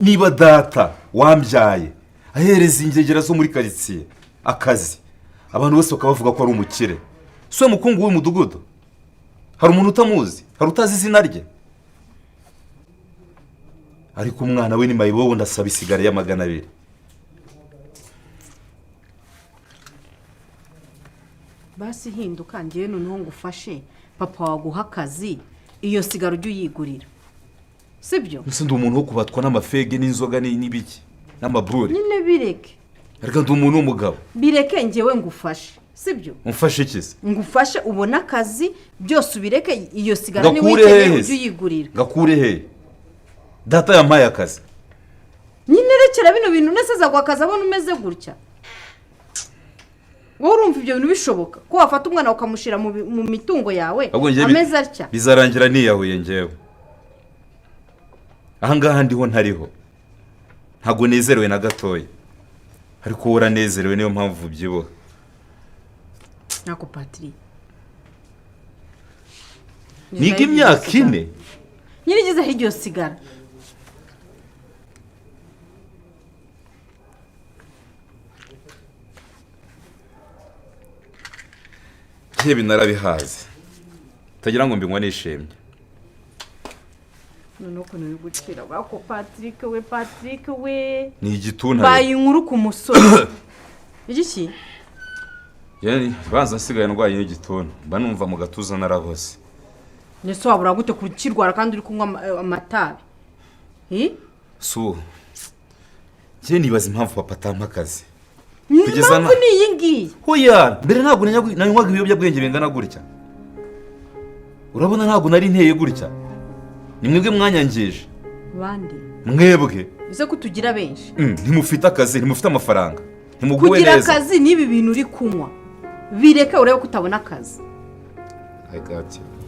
niba data wambyaye ahereza ingegera zo muri karitsiye akazi abantu bose bakaba bavuga ko ari umukire, si we mukungu w'umudugudu? hari umuntu utamuzi? hari utazi izina rye? ariko umwana we ni mayibobo, ndasaba isigara ya 200. basi hinduka ngiye noneho ngufashe papa waguha akazi, iyo sigara ujye uyigurira, sibyo? Nse ndi umuntu wo kubatwa n'amafege n'inzoga n'ibiki n'amabruri. nyine bireke. Ariko ndi umuntu w'umugabo. bireke ngewe ngufashe, sibyo? umfashe ikize? ngufashe ubona akazi byose ubireke, iyo sigara ni wikeneye ujye uyigurira. Gakure he? Data yampaye akazi. nyine rekera bino bintu neseza gwa akazi abona umeze gutya. wowe urumva ibyo bintu bishoboka ko wafata umwana ukamushira mu mitungo yawe ameze atya? bizarangira niyahuye ngewe. ahangaha ndiho ntariho, ntago nezerewe na gatoya, ariko wowe uranezerewe, niyo mpamvu ubyibuha. nako Patrick niga imyaka 4 nyirigize hiryo sigara. Yewe narabihaze, tagira ngo mbinywa nishimye. Noneho ko nibigucira bako Patrick we ni igituntu bayi inkuru ku musore. Igiki? Yani baza sigaye ndwaye n'igituntu, mba numva mu gatuza narabose. Nese wabura gute kurikirwara kandi uri kunywa amatabi? So je nibaza impamvu papa atampa akazi. Kugeza na iyi ngiyi. Hoya, mbere ntabwo nanywaga ibiyobyabwenge bingana gutya. Urabona ntabwo nari nteye gutya. Ni mwebwe mwanyangije. Bande? Mwebwe. Ese kutugira benshi. Ntimufite akazi, ntimufite amafaranga. Ntimuguwe neza. Kugira akazi nibi bintu uri kunywa. Bireke urebe kutabona akazi. I got you.